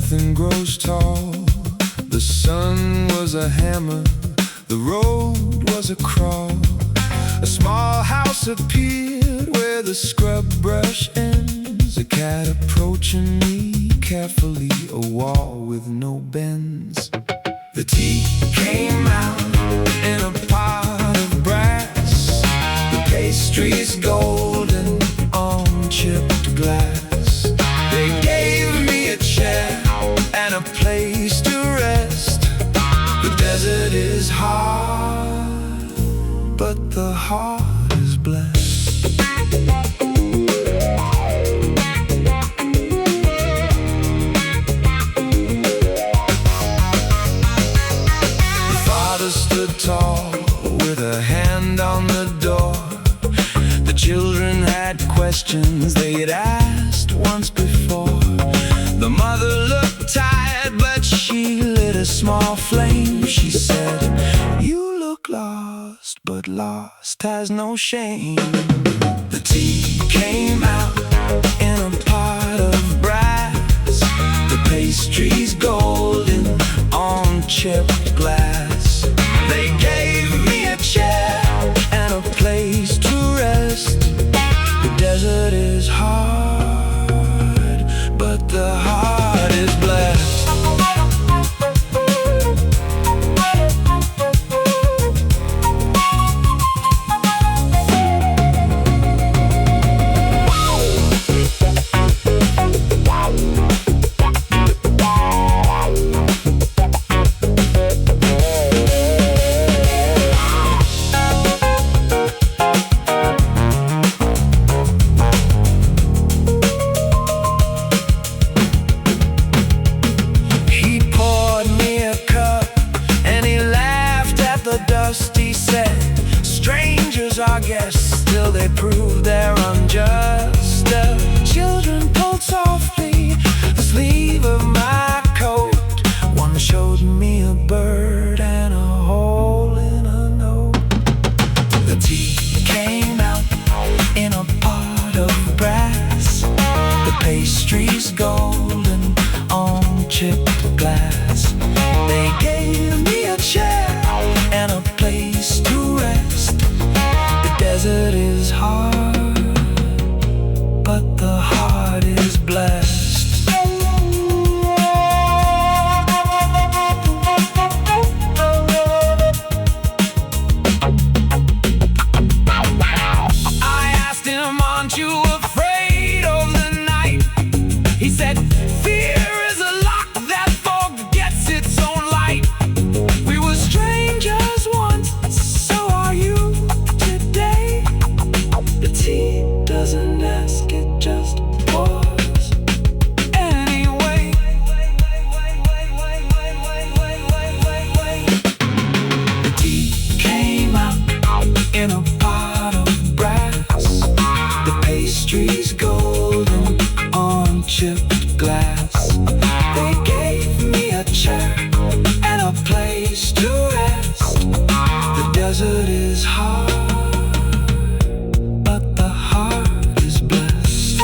nothing grows tall. The sun was a hammer, the road was a crawl. A small house appeared where the scrub brush ends. A cat approaching me carefully, a wall with no bends. The tea came out in a pot of brass. The pastry's golden on chipped glass. They gave me a chair and a place to rest. The desert is hard, but the heart is blessed. The father stood tall with a hand on the door. The children had questions they'd asked once before. The mother looked tired, but she lit a small flame. She said, "You look lost, but lost has no shame." The tea came out in a pot of brass. The pastry's golden on chipped glass. They gave me a chair and a place to rest. The desert is hard, but the heart is blessed. He said, "Strangers are guests, still they prove they're unjust." The children pulled softly the sleeve of my coat. One showed me a bird and a hole in a note. The tea came out in a pot of brass. The pastry's golden on chipped glass. They gave me a chair and a place to rest. The desert is hard, but the heart is blessed. I asked him, "Aren't you afraid of the night?" He said, "Fear is a lock that forgets its own light." We were strangers once, so are you today. The tea doesn't ask, it just pours anyway. The tea came out in a pot of brass. The pastry's golden on chipped glass. They gave me a chair and a place to rest. The desert is hard, but the heart is blessed.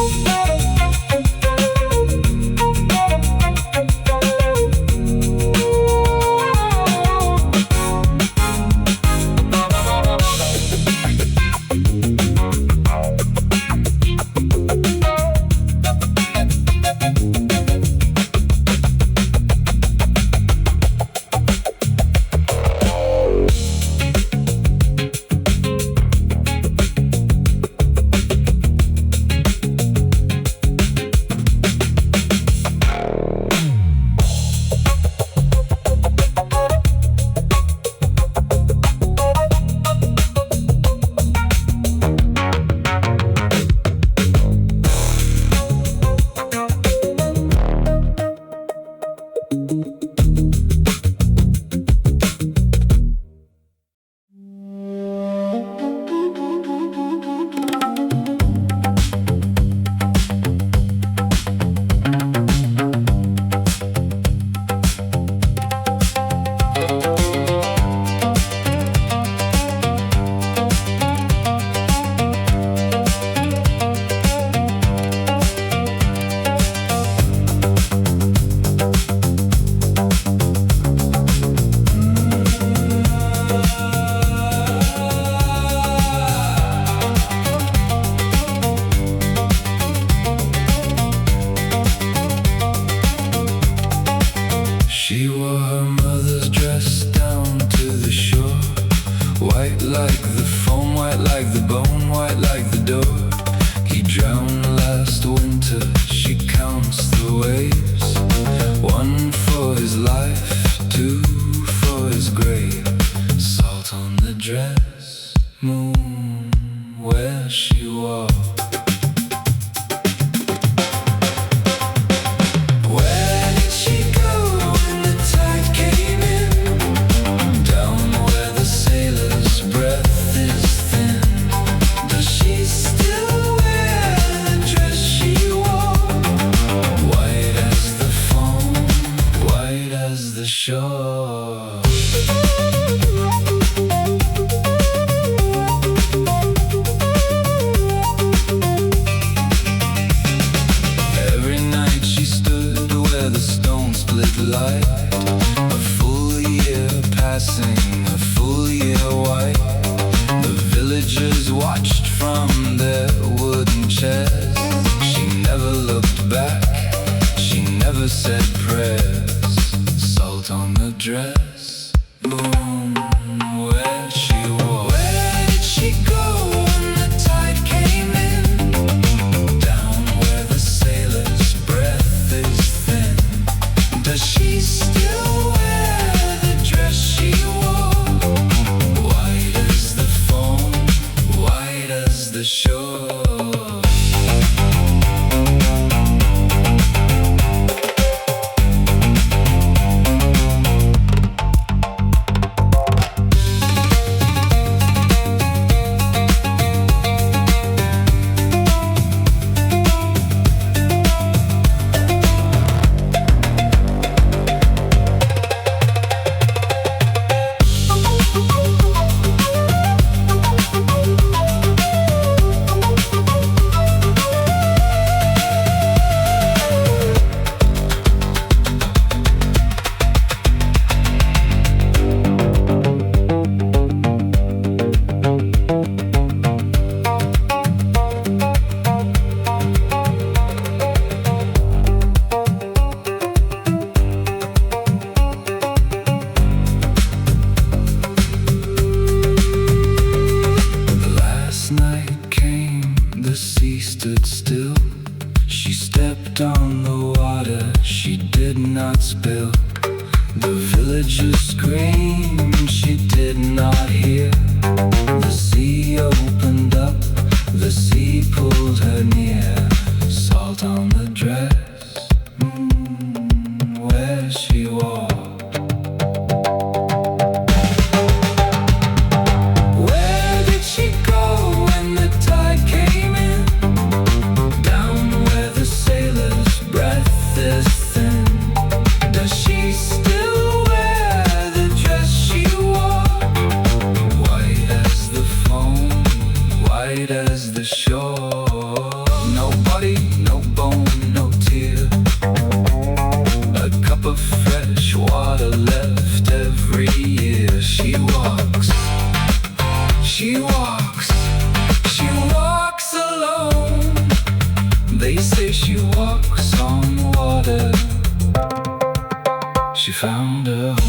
He drowned last winter, she counts the waves. One for his life, two for his grave. Salt on the dress, moon where she walked. Sure. Every night she stood where the stone split light. A full year passing, a full year white. The villagers watched from their wooden chairs. She never looked back, she never said prayers. On the dress, moon where she was. Where did she go when the tide came in? Down where the sailor's breath is thin. Does she still wear the dress she wore? White as the foam, white as the shore. Stood still. She stepped on the water, she did not spill. The villagers screamed, she did not hear. The sea opened up, the sea pulled her near. Salt on the dress, where she walked. Where did she go when the tide came in? Is thin. Does she still wear the dress she wore? White as the foam, white as the shore. No body, no bone, no tear. A cup of fresh water left every year. She walks, she walks, she walks alone. They say she walks on water. She found her home.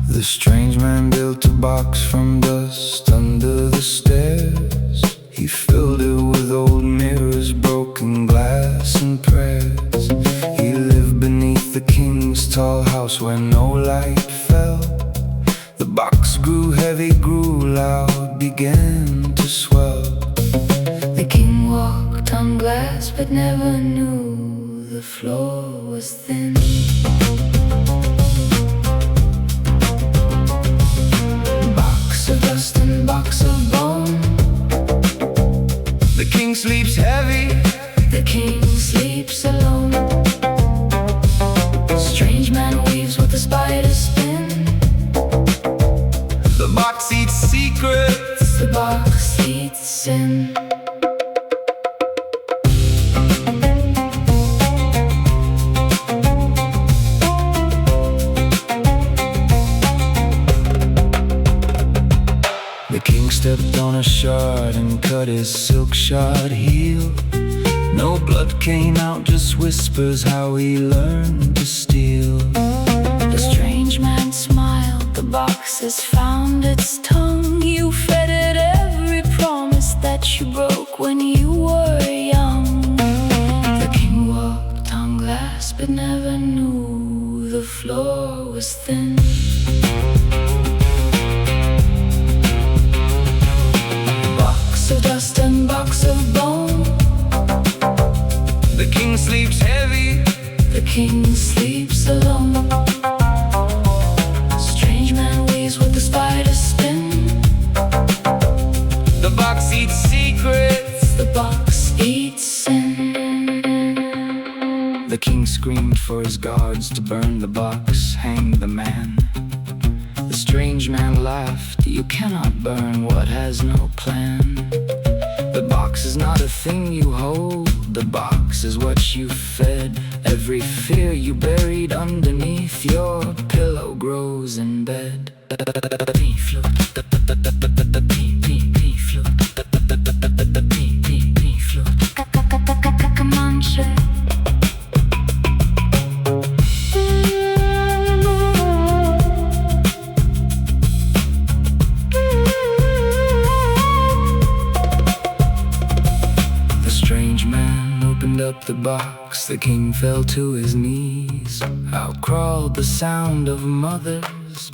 The strange man built a box from dust under the stairs. He filled it with old mirrors, broken glass and prayers. He lived beneath the king's tall house where no light fell. The box grew heavy, grew loud, began to swell. The king walked on glass but never knew the floor was thin. Box of dust and box of bone. The king sleeps heavy, the king sleeps alone. Strange man weaves with the spider spin. the box eats secrets, The box eats sin. The king stepped on a shard and cut his silk shod heel. No blood came out, just whispers how he learned to steal. The strange man smiled, the box has found its tongue. You fed it every promise that you broke when you were young. The king walked on glass but never knew the floor was thin. Box of dust and box of bone. The king sleeps heavy, The king sleeps alone. Strange man weaves with the spider spin. the box eats secrets. The box eats sin. The king screamed for his guards to burn the box, hang the man. The strange man laughed, you cannot burn what has no plan. The box is not a thing you hold, the box is what you fed. Every fear you buried underneath your pillow grows in bed. Comanche. The strange man opened up the box, the king fell to his knees. Out crawled the sound of mothers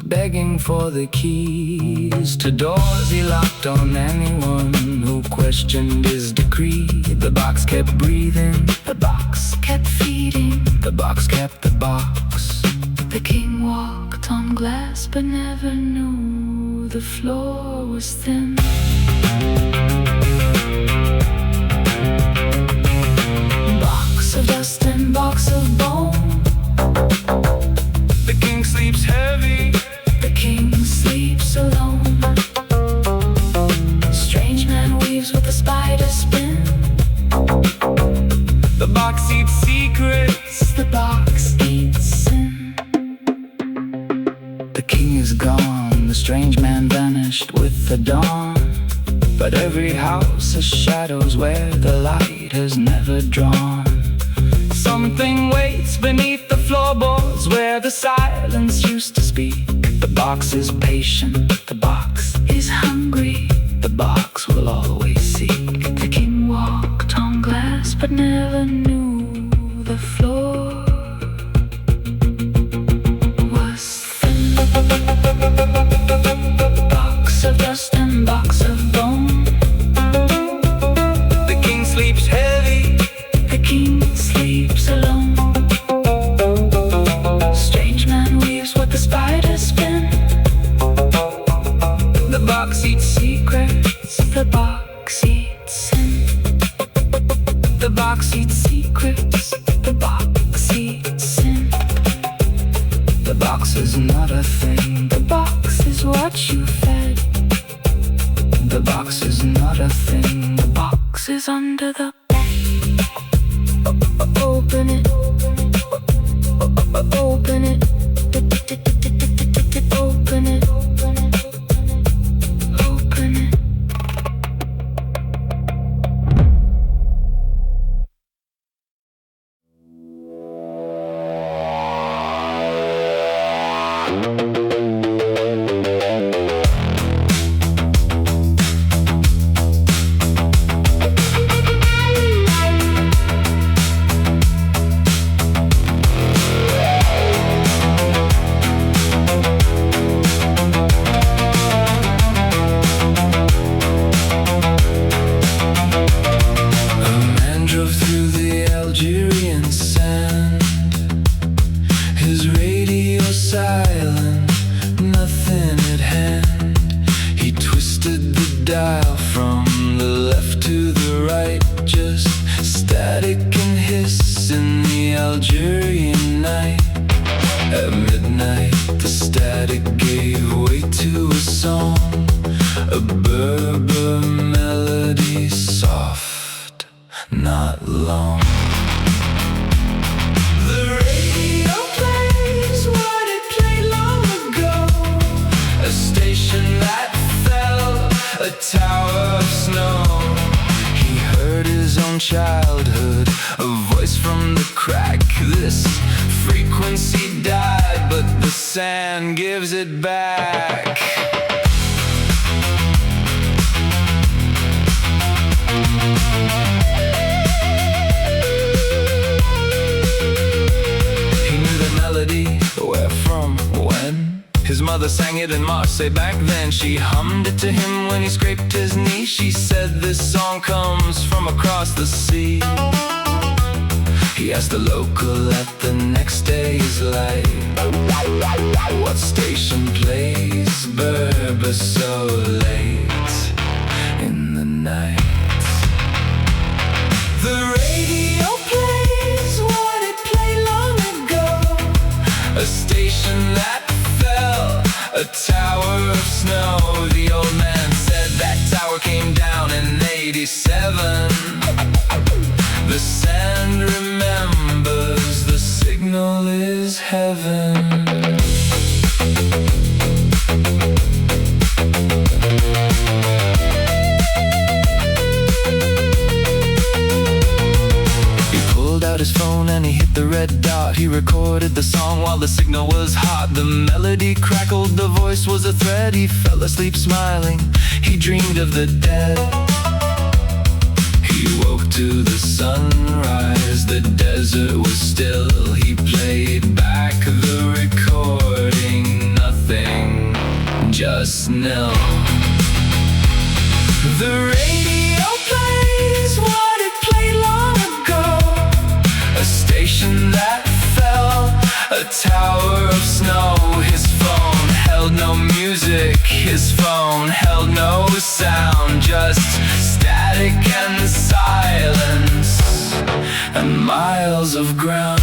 begging for the keys to doors he locked on anyone who questioned his decree. The box kept breathing, The box kept feeding. the box kept the box. The king walked on glass but never knew the floor was thin. Box of dust and box of bone. The king sleeps heavy, The king sleeps alone. Strange man weaves with the spider spin. the box eats secrets. The box eats sin. The king is gone, the strange man vanished with the dawn. But every house has shadows where the light has never drawn. Something waits beneath the floorboards where the silence used to speak. The box is patient, the box Is hungry. the box will always seek. The king walked on glass but never knew the floor was thin. Box of dust and box of bone. The king sleeps heavy, The king sleeps alone. Strange man weaves with the spider spin. the box eats secrets. The box eats sin. The box eats secrets. The box eats sin. The box is not a thing. The box is what you fed. The box is not a thing. The box is under the. Open it. Open it. Open it. Open it. silent, nothing at hand. He twisted the dial from the left to the right, just static and hiss in the Algerian night. At midnight, the static gave way to a song, a Berber melody, soft, not long. The radio plays what it played long ago, a station that fell, a tower of snow. He heard his own childhood, a voice from the crack. This frequency died, but the sand gives it back. He knew the melody, where from, when. His mother sang it in Marseille back then. She hummed it to him when he scraped his knee. She said this song comes from across the sea. He asked the local at the next day's light, what station plays Berber so late in the night? The radio plays what it played long ago, a station that fell, a tower of snow. The old man said that tower came down in '87. The sand remembers, the signal is heaven. He pulled out his phone and he hit the red dot. He recorded the song while the signal was hot. The melody crackled, the voice was a thread. He fell asleep smiling, he dreamed of the dead. He woke to the sunrise, the desert was still. He played back the recording, nothing, just nil. The radio plays what it played long ago, a station that fell, a tower of snow. His phone held no music, his phone held no sound, just static and silence and miles of ground.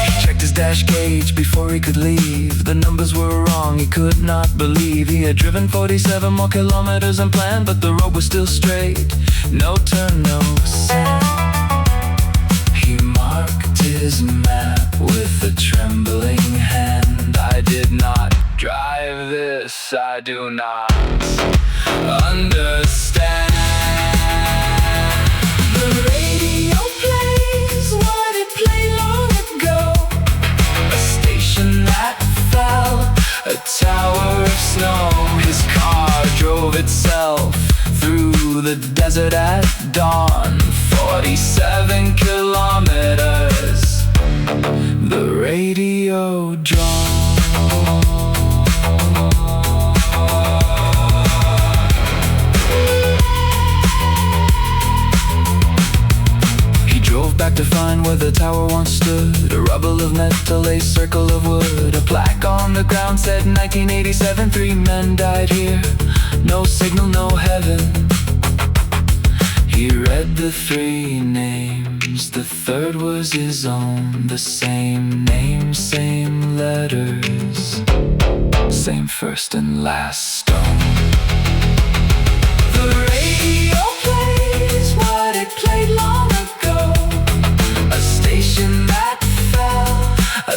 He checked his dash gauge before he could leave. The numbers were wrong, he could not believe. He had driven 47 more kilometers than planned, but the road was still straight, no turn, no sand. He marked his map with a trembling hand. I did not drive this, I do not understand. The radio plays what it played long ago, a station that fell, a tower of snow. His car drove itself through the desert at dawn, 47 kilometers, the radio drawn. He drove back to find where the tower once stood, a rubble of metal, a circle of wood. A plaque on the ground said 1987, 3 men died here, no signal, no heaven. He read the 3 names, the third was his own. The same name, same letters, same first and last stone. The radio plays what it played long ago, a station that fell,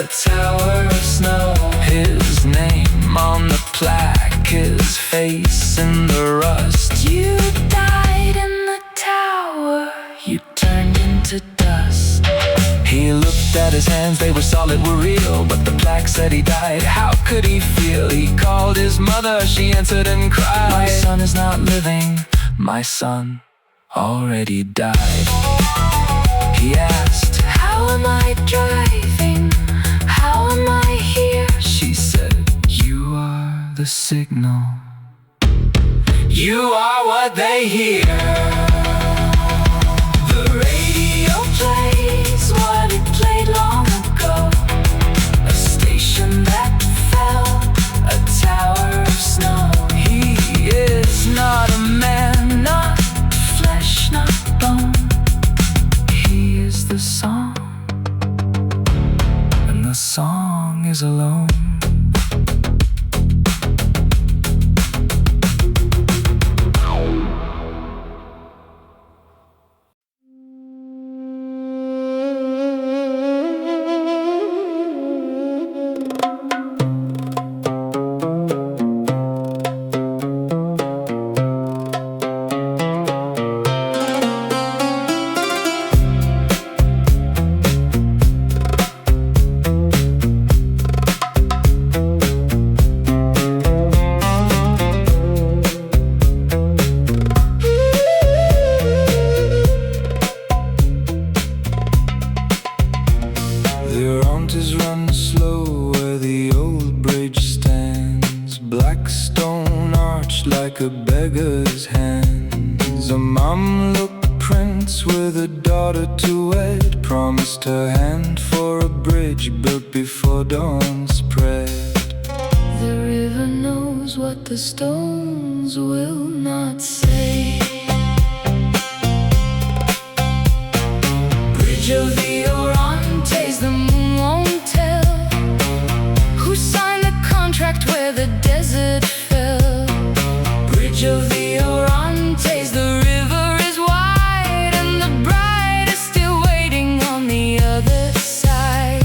a tower of snow. His name on the plaque, his face in the rust. You died in the tower, you turned into dust. He looked at his hands, they were solid, were real, but the plaque said he died. How could he feel? He called his mother, she answered and cried. My son is not living, my son already died. He asked, how am I driving? How am I here? She said, you are the signal. You are what they hear. The radio plays what it played long ago. A station that fell, a tower of snow. He is not a man, not flesh, not bone. He is the song, and the song is alone. The Orontes run slow where the old bridge stands, black stone arched like a beggar's hands. A mum looked prince with a daughter to wed, promised her hand for a bridge built before dawn spread. The river knows what the stones will not say. Bridge of the Orontes, the moon won't tell who signed the contract where the desert fell. Bridge of the Orontes, the river is wide, and the bride is still waiting on the other side.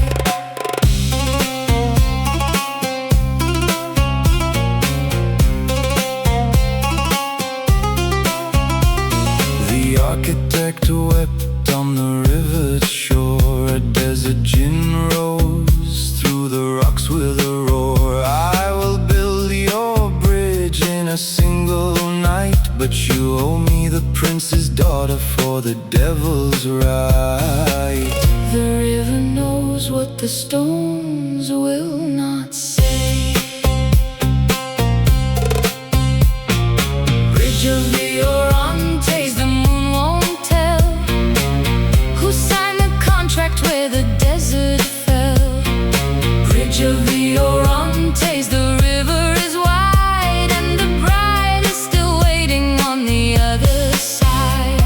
The architect wept on the river's shore. A desert gin rose through the rocks with a roar. I will build your bridge in a single night, but you owe me the prince's daughter for the devil's right. The river knows what the stones will not say. Bridge of the Orontes, the moon won't tell who signed the contract where the desert fell. Bridge of the Orontes, the river is wide, and the bride is still waiting on the other side.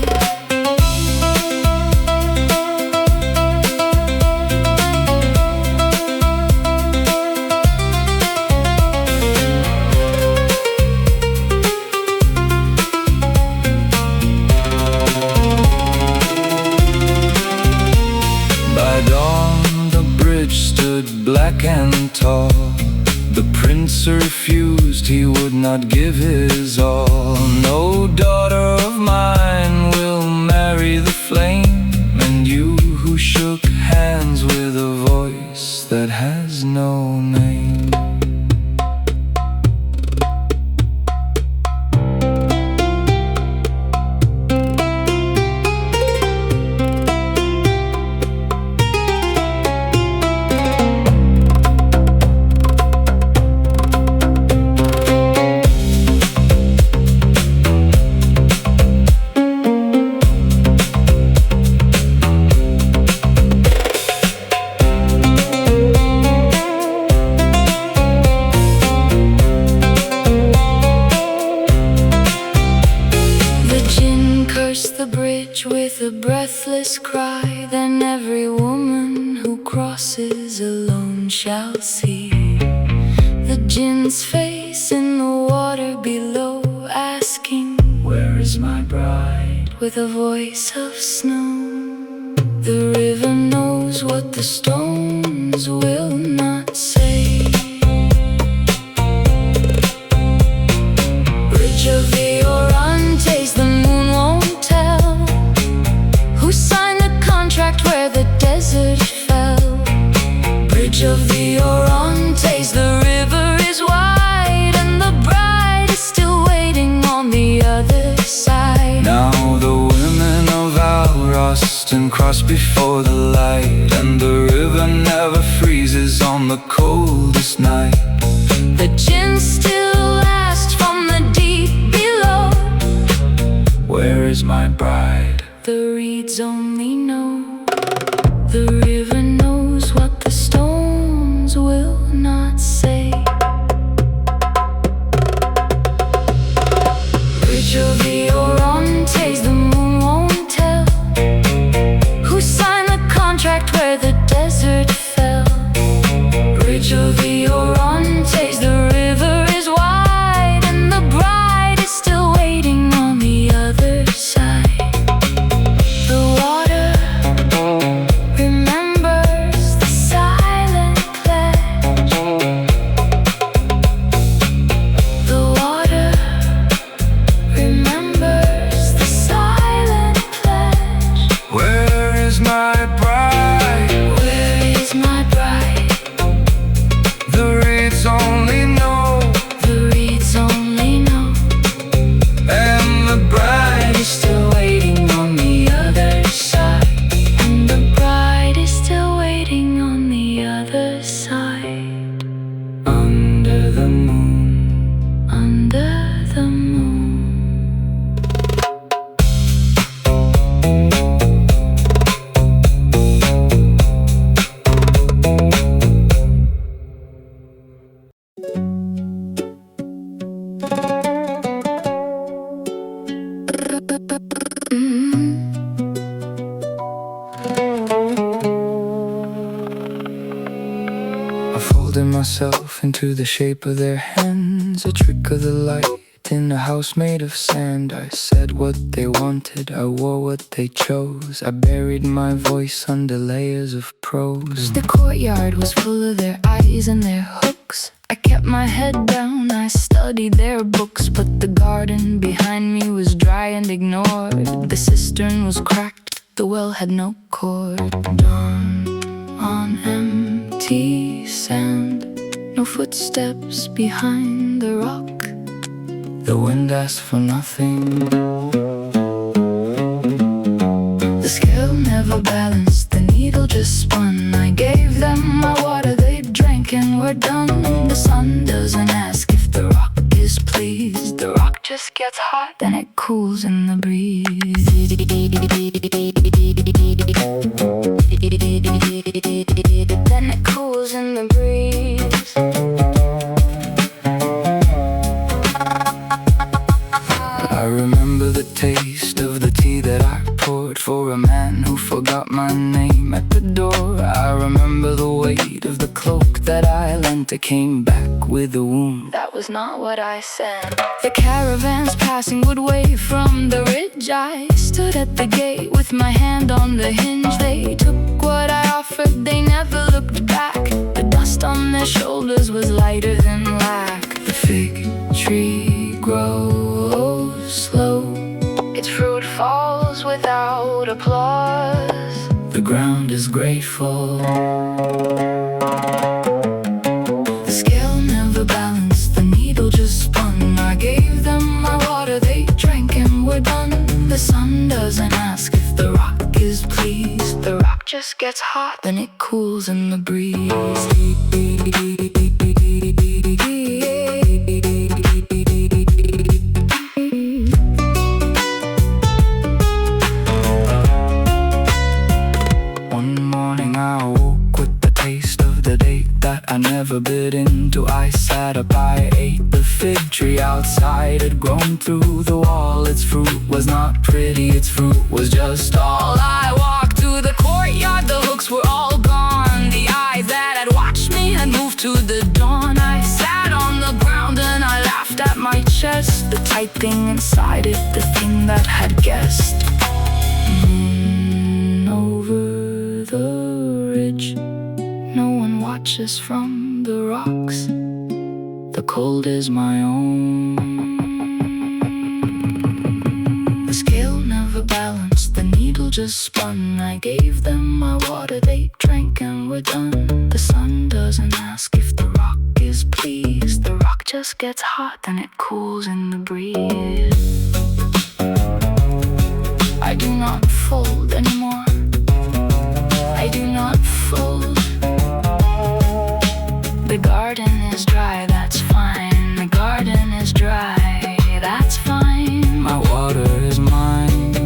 By dawn the bridge stood black and tall. The prince refused, he would not give his all. No daughter of mine will marry the flame, and you who shook hands with a voice that has no name. With a breathless cry, then every woman who crosses alone shall see the jinn's face in the water below, asking, Where is my bride? With a voice of snow. The river knows what the stones will not say. Bridge of the Orontes, the moon won't tell who signed the contract where the desert fell. Bridge of the Orontes, the river is wide, and the bride is still waiting on the other side. Now the women of Alroston cross before the light, and the river never freezes on the coldest night. The gin still lasts from the deep below, is my bride? The reeds only know. The river knows what the stones will not say. Bridge of the Orontes, the moon won't tell who signed the contract where the desert fell. Bridge of the Orontes, the river is wide, and the bride is still waiting on the other side. The water remembers the silent pledge. The water remembers the silent pledge. Where is my bride? Where is my bride? The reeds only know. The reeds only know. And the bride Is still waiting on the other side. And the bride is still waiting on the other side. under the moon. Under the moon. I folded myself into the shape of their hands, a trick of the light in a house made of sand. I said what they wanted, I wore what they chose. I buried my voice under layers of prose. The courtyard was full of their eyes and their hooks. I kept my head down, I studied their books. But the garden behind me was dry and ignored. The cistern was cracked, the well had no cord. Dawn on empty sand, no footsteps behind the rock. The wind asked for nothing. The scale never balanced, the needle just spun. I gave them my water, they drank and were done. The sun doesn't ask if the rock is pleased. The rock just gets hot, then it cools in the breeze. Then it cools in the breeze. I remember the taste of the tea that I poured for a man who forgot my name at the door. I remember the weight of the cloak that I lent. I came back with a wound. That was not what I said. The caravans passing would wave from the ridge. I stood at the gate with my hand on the hinge. They took what I offered, they never looked back. The dust on their shoulders was lighter than lack. The fig tree grows slow, Its fruit falls without applause. the ground is grateful. The scale never balanced, the needle just spun. I gave them my water, they drank and were done. The sun doesn't ask if the rock is pleased. The rock just gets hot, then it cools in the breeze. One morning I woke with the taste of the date that I never bit into. I sat up, I ate the fig tree outside. Had grown through the wall, its fruit was not pretty, its fruit was just all. I walked to the courtyard, the hooks were all gone. The eyes that had watched me had moved to the dawn. I sat on the ground and I laughed at my chest. The tight thing inside it, the thing that had guessed. Over the ridge, no one watches from the rocks. The cold is my own. The scale never balanced, the needle just spun. I gave them my water, they drank and were done. The sun doesn't ask if the rock is pleased. The rock just gets hot, then it cools in the breeze. I do not fold anymore. I do not fold. The garden is dry, that's fine. The garden is dry, that's fine. My water is mine.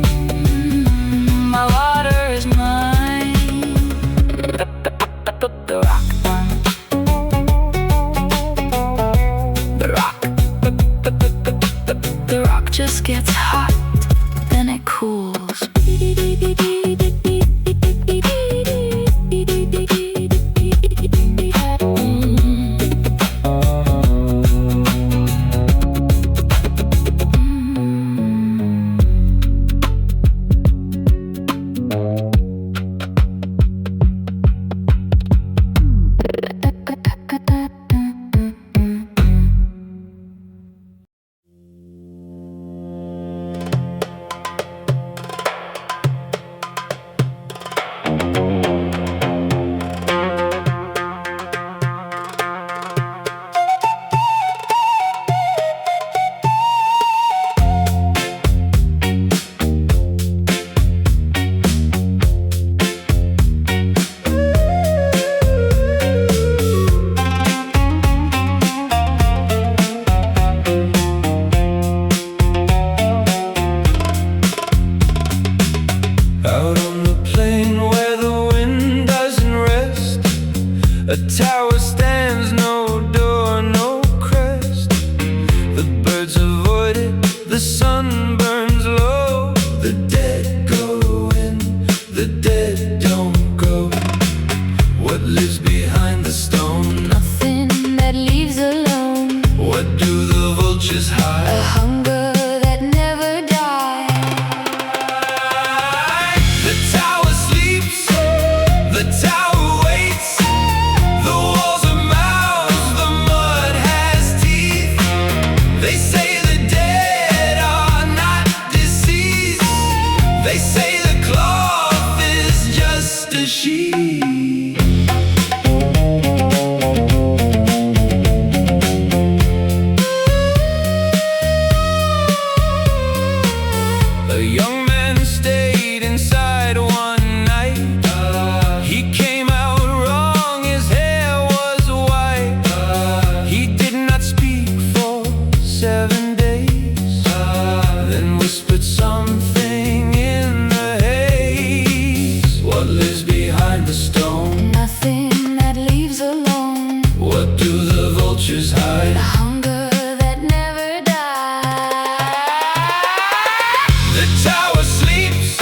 A young man stayed inside one night. He came out wrong, his hair was white. He did not speak for 7 days, then whispered something in the haze. What lives behind the stone? Nothing that leaves alone. What do the vultures hide? The hunger that never dies. The tower sleeps,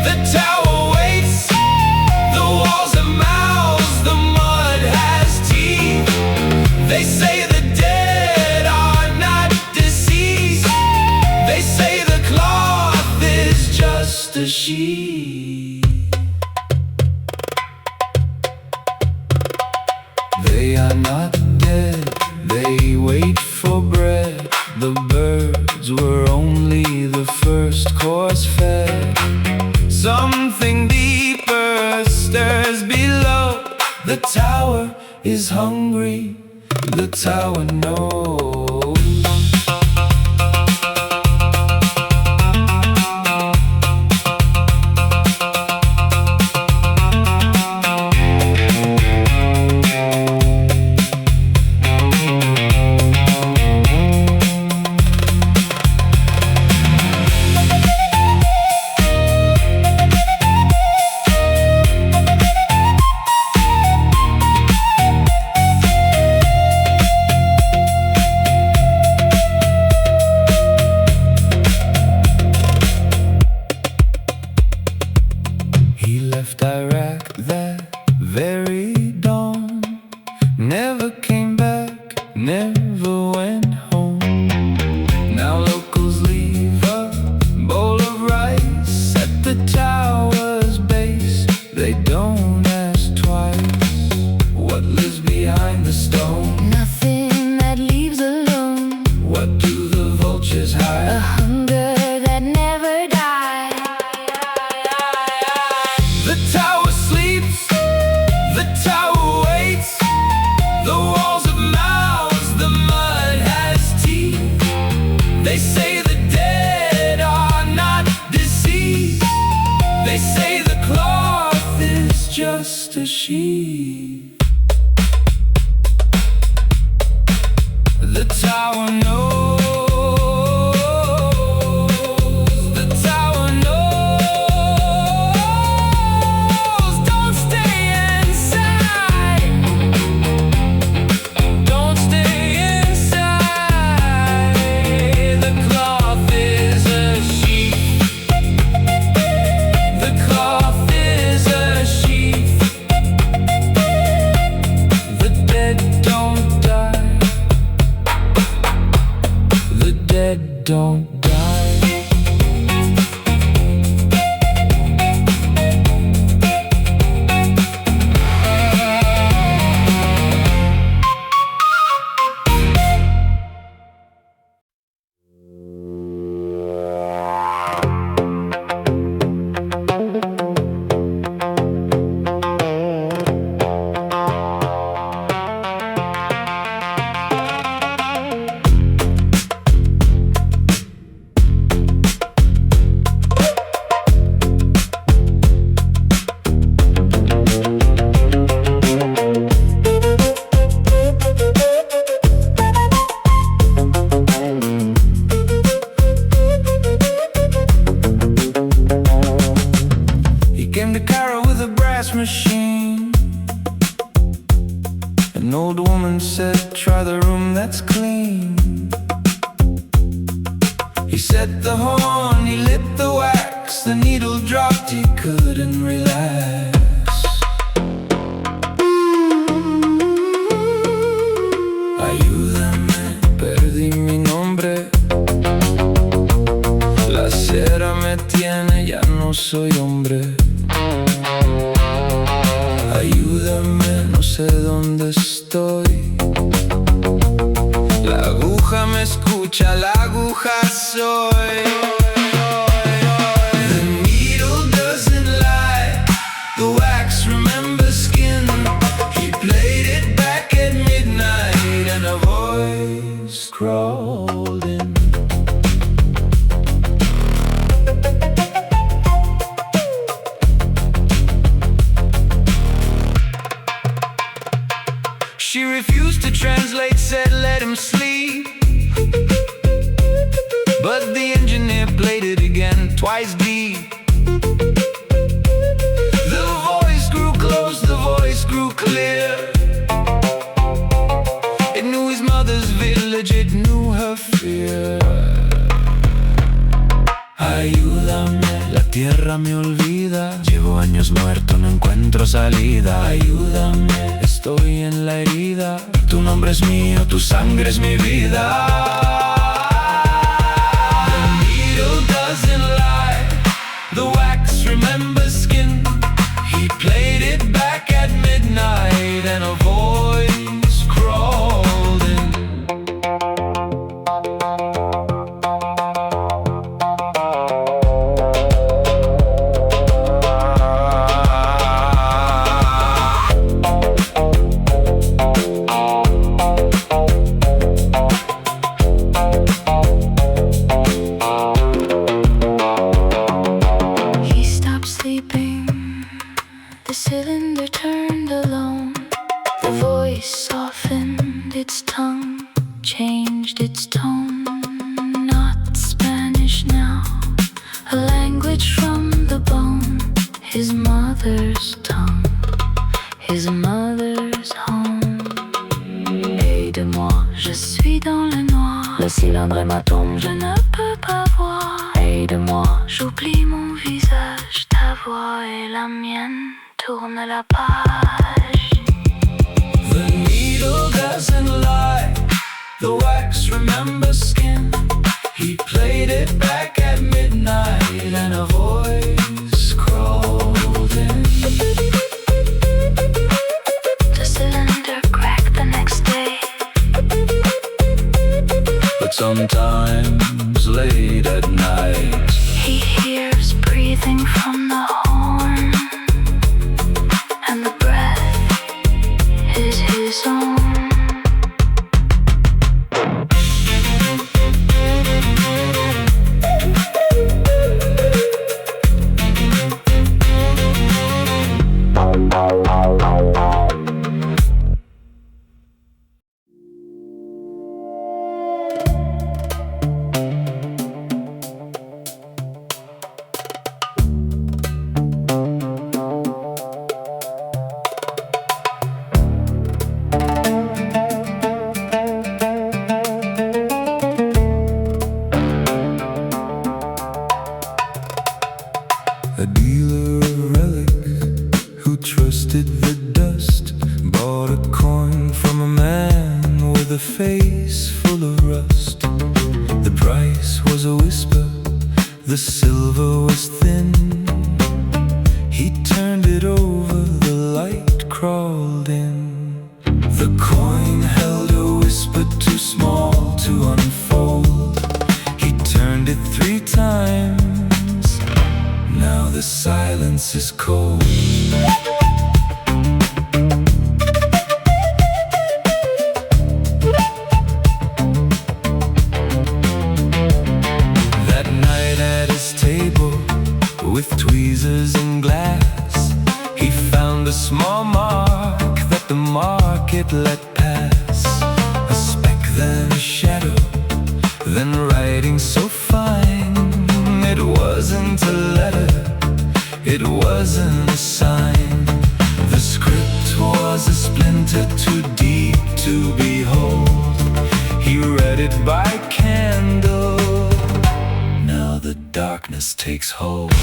the tower waits. The walls have mouths, the mud has teeth. They say the dead are not deceased. They say the cloth is just a sheet. They are not dead, they wait for bread. The birds were only the first course fed. Something deeper stirs below. The tower is hungry, the tower knows. He left Iraq that very dawn, never came back, never went home. Now locals leave a bowl of rice at the tower's base. They don't ask twice. What lives behind the stone? Nothing that leaves alone. What do the vultures A hide? hunger that never dies. The tower sleeps, the tower waits. The walls have mouths, the mud has teeth. They say the dead are not deceased. They say the cloth is just a sheet. The tower knows. The tower knows. Don't stay inside. Don't stay inside. The cloth is a sheet. The cloth is a sheet. The dead don't die. The dead don't die. He came to Cairo with a brass machine. An old woman said, try the room that's clean. He set the horn, he lit the wax. The needle dropped, he couldn't relax. Ayúdame, perdí mi nombre. La cera me tiene, ya no soy hombre. Ayúdame, no sé dónde estoy. La aguja me escucha, la aguja soy. The needle doesn't lie, the wax remembers skin. He played it back at midnight and a voice crawled in. translate said let him sleep, but the engineer played it again twice deep. The voice grew close, the voice grew clear. It knew his mother's village, it knew her fear. Ayúdame, la tierra me olvida. Llevo años muerto, no encuentro salida. Ayúdame, estoy en la herida. Tu nombre es mío, tu sangre es mi vida. The needle doesn't lie, the wax remembers skin. He played it back at midnight and a voice crawled in. The cylinder turned alone. The voice softened its tongue, changed its tone. Not Spanish now, a language from the bone. His mother's tongue, his mother's home. Aide-moi, je suis dans le noir. Le cylindre est ma tombe, je ne peux pas voir. Aide-moi, j'oublie mon visage. Ta voix est la mienne, tourne la page. The needle doesn't lie, the wax remembers skin. He played it back at midnight and a voice crawled in. The cylinder cracked the next day. But sometimes late at night, he hears breathing from the horn, and the breath is his own. a dealer of relics who trusted the dust, bought a coin from a man with a face full of rust. The price was a whisper, the silver was thin. He turned it over, the light crawled in. The coin held a whisper too small to unfold. He turned it 3 times. Now the silence is cold. That night at his table, with tweezers and glass, he found a small mark that the market let pass. A speck, then a shadow, then writing so fine. It wasn't a letter, it wasn't a sign. The script was a splinter too deep to behold. He read it by candle. Now the darkness takes hold.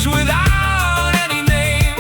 Without any name,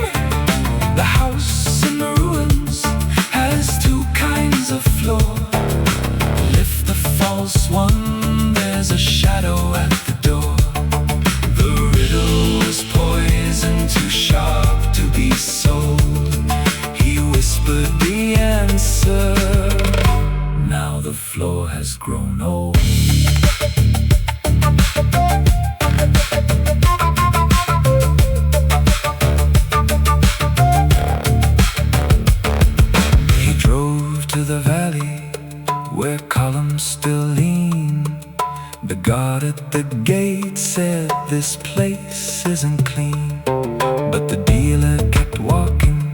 at the gate said this place isn't clean, but the dealer kept walking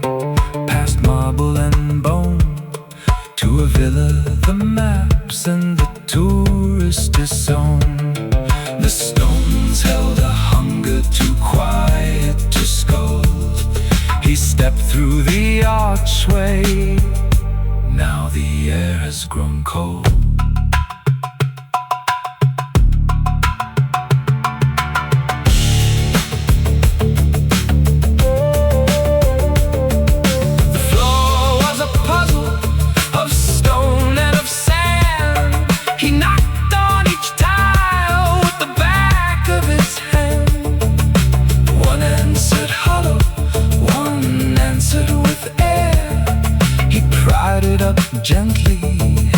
past marble and bone to a villa the maps and the tourists own. The stones held a hunger too quiet to scold. He stepped through the archway. Now the air has grown cold. Gently,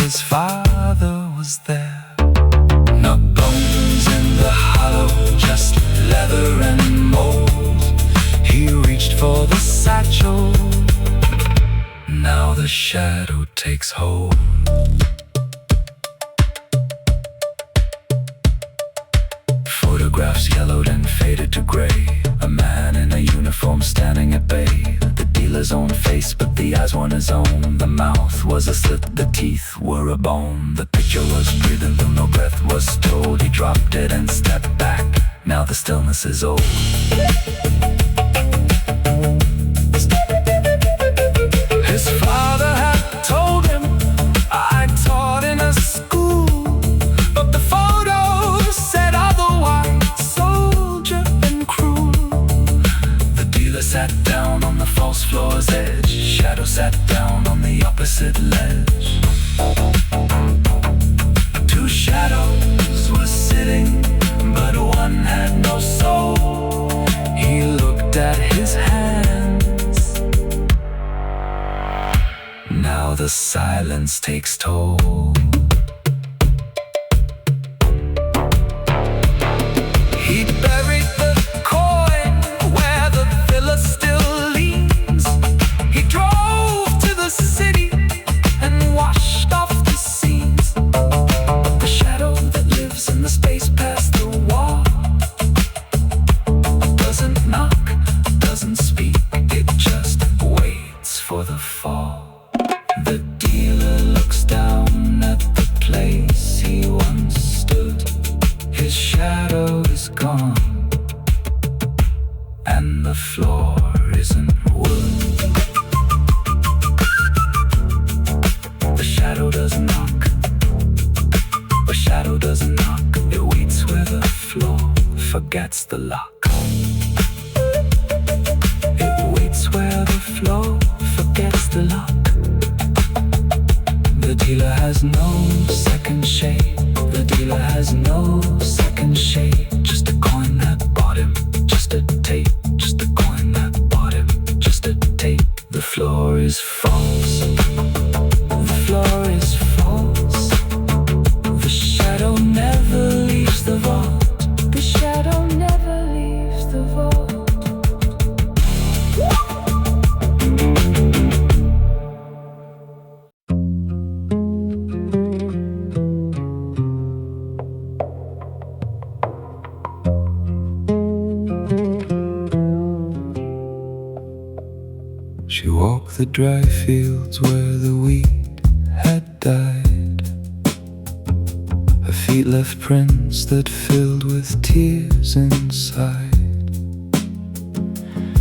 his father was there. No bones in the hollow, just leather and mold. He reached for the satchel. Now the shadow takes hold. Photographs yellowed and faded to gray. A man in a uniform standing at bay. The dealer's own face, but the eyes weren't his own. The mouth was a slit, the teeth were a bone. The picture was breathing though no breath was told. He dropped it and stepped back. Now the stillness is old. His father had told him, I taught in a school, but the photos said otherwise. Soldier and cruel. The dealer sat down on the false floor's edge. Shadow sat down on the opposite ledge. Two shadows were sitting, but one had no soul. He looked at his hands. Now the silence takes toll. He buried the coin where the villa still leans. He drove to the city and washed off the scenes. But the shadow that lives in the space past the wall doesn't knock, doesn't speak, it just waits for the fall. The dealer looks down at the place he once stood. His shadow is gone, and the floor isn't wood. The shadow doesn't knock, the shadow doesn't knock. It waits where the floor forgets the lock. It waits where the floor forgets the lock. The dealer has no second shade. The dealer has no second shade. Just a coin that bought him. Just a tape. Just a coin that bought him. Just a tape. The floor is false. The floor is false. The shadow never leaves the vault. The shadow never leaves the vault. She walked the dry fields where the wheat had died. Her feet left prints that filled with tears inside.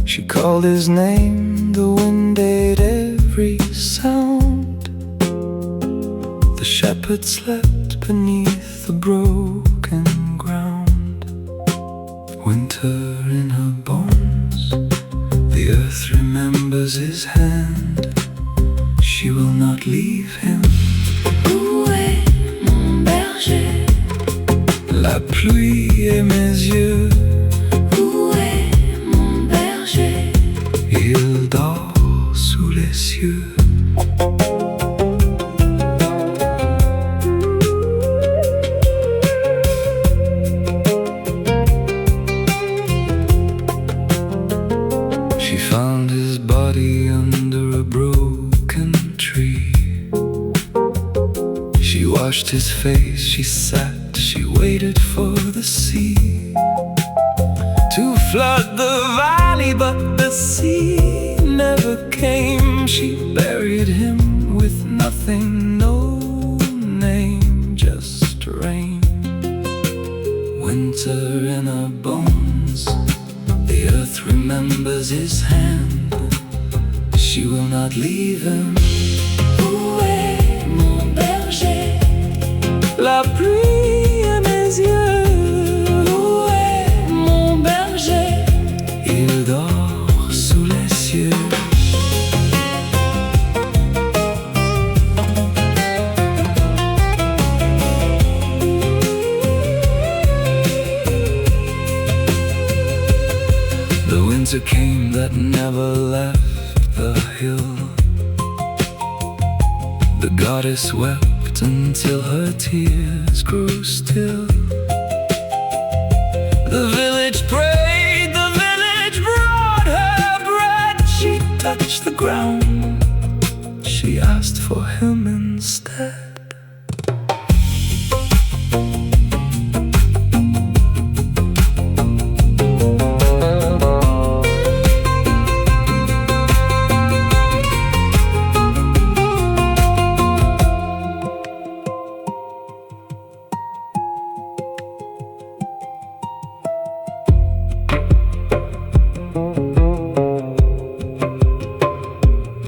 She called his name, the wind ate every sound. The shepherd slept beneath the broken ground. Winter in her bones, the earth remembers his hand. She will not leave him. Où est mon berger? La pluie et mes yeux. Où est mon berger? Il dort sous les cieux. She found his body under a broken tree. She washed his face, she sat, she waited for the body, but the sea never came. She buried him with nothing, no name, just rain. Winter in her bones, the earth remembers his hand. She will not leave him. Où est mon berger? La pluie à mes yeux. Où est mon berger? Il dort sous les cieux. The winter came that never left the hill. The goddess wept until her tears grew still. The village prayed, the village brought her bread. She touched the ground, she asked for him instead.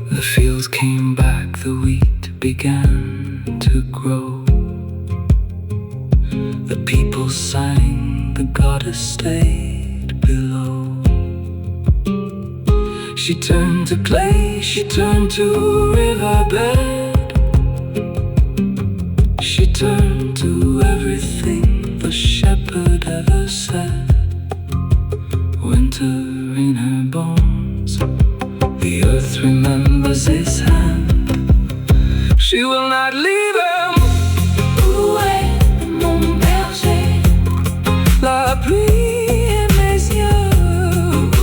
The fields came back, the wheat began to grow. The people sang, the goddess stayed below. She turned to clay, she turned to riverbed. She turned to everything the shepherd ever said. Winter in her bones, the earth remembers his hand. She will not leave him. Où est mon berger? La pluie et mes yeux.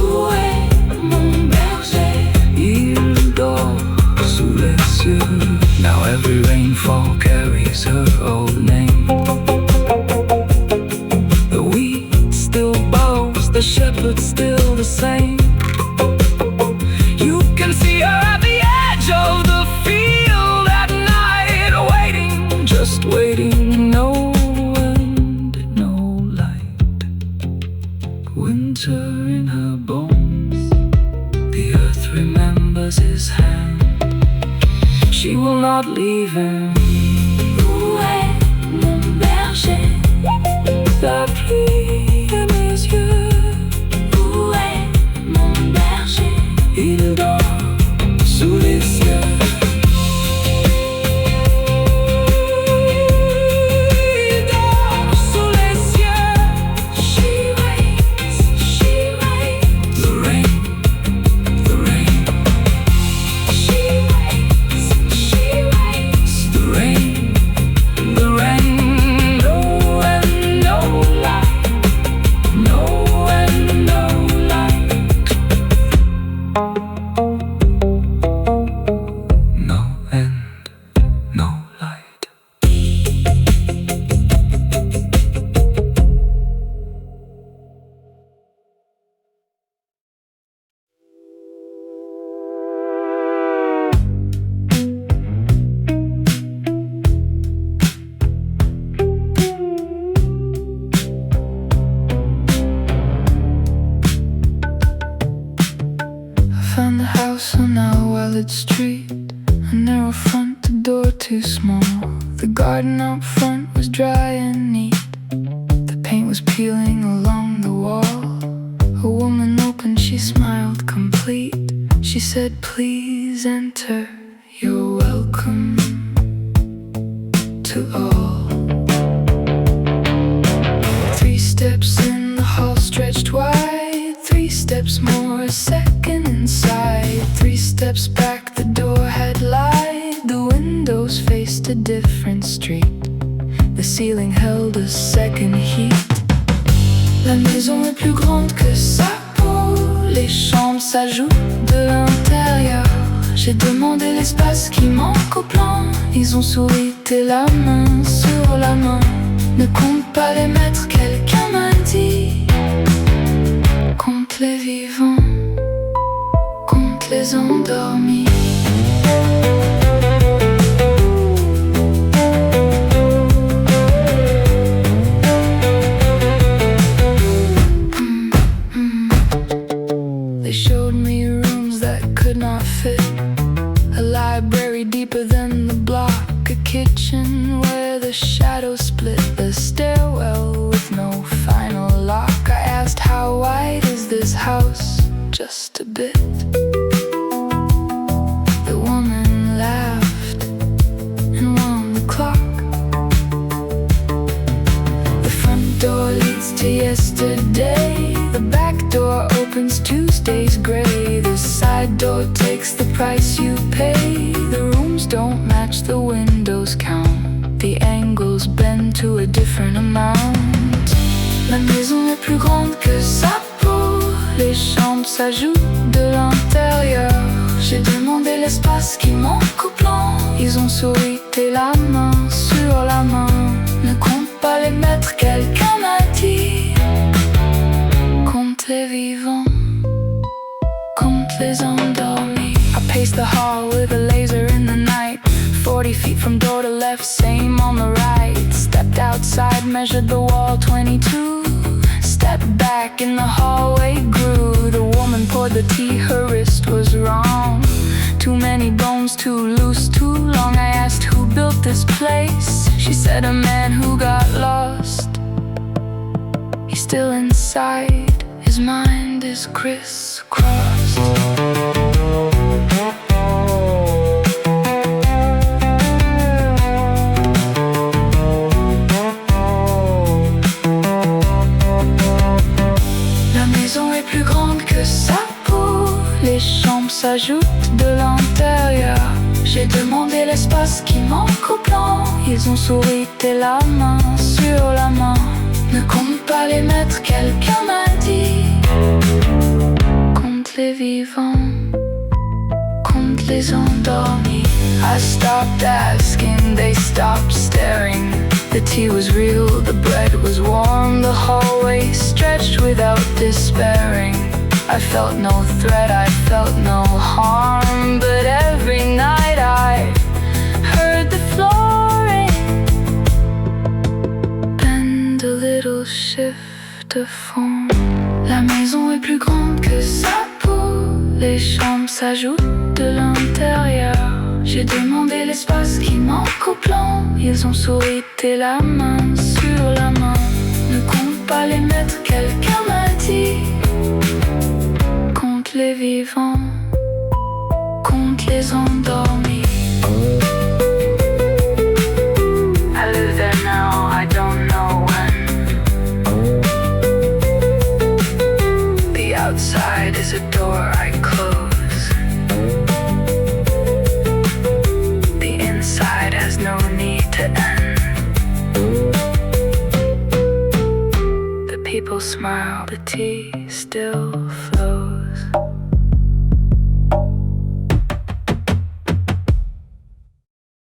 Où est mon berger? Il dort sous les cieux. Now every rainfall carries her old name. The wheat still bows, the shepherd still the same. You can see her at the edge of the field at night, waiting, just waiting, no wind, no light. Winter in her bones, the earth remembers his hand. She will not leave him. Où est mon berger? La pluie et mes yeux. Où est mon berger? Il dort sous les cieux. Il dort sous les cieux. She waits, The rain, the rain, she waits. the rain, the rain. No and no light, no and no light. No end, no light. I found a house on a well-lit street, a narrow front, the door too small. The garden out front was dry and neat. The paint was peeling along the wall. A woman opened, she smiled complete. She said, please enter, you're welcome to all. 3 steps in the hall stretched wide, 3 steps more, a second inside. 3 steps back, the door had light. The windows faced a different street. The ceiling held a second heat. La maison est plus grande que sa peau. Les chambres s'ajoutent de l'intérieur. J'ai demandé l'espace qui manque au plan. Ils ont souri, t'es la main sur la main. Ne compte pas les mètres, quelqu'un m'a dit. Compte les vivants. les endormis. They showed me rooms that could not fit, a library deeper than the block, a kitchen where the shadows split, the stairwell with no final lock. I asked, how wide is this house? Just a bit. The woman laughed and wound the clock. The front door leads to yesterday, the back door opens Tuesday's gray. The side door takes the price you pay. The rooms don't match, the windows count, the angles bend to a different amount. La maison est plus grande que sa peau, les chambres s'ajoutent de l'intérieur. J'ai demandé l'espace qui manque au plan, ils ont souri et la main sur la main. Ne compte pas les mètres, quelqu'un m'a dit. Compte les vivants, compte les endormis. I paced the hall with a laser in the night, 40 feet from door to left, same on the right. Stepped outside, measured the wall, 22. Stepped back in the hallway, grew. The woman poured the tea, her wrist was wrong. Too many bones, too loose, too long. I asked, who built this place? She said, a man who got lost. He's still inside, his mind is crisscrossed. Les chambres s'ajoutent de l'intérieur. J'ai demandé l'espace qui manque au plan, ils ont souri et la main sur la main. Ne compte pas les mètres, quelqu'un m'a dit. Compte les vivants, compte les endormis. I stopped asking, they stopped staring. The tea was real, the bread was warm. The hallway stretched without despairing. I felt no threat, I felt no harm. But every night I heard the flooring bend a little, shift a form. La maison est plus grande que sa peau, les chambres s'ajoutent de l'intérieur. J'ai demandé l'espace qui manque au plan, ils ont souri et la main sur la main. Ne compte pas les mètres, quelqu'un m'a dit. Compte les vivants, compte les endormis. I live there now, I don't know when. The outside is a door I close. The inside has no need to end. The people smile, the tea still flows.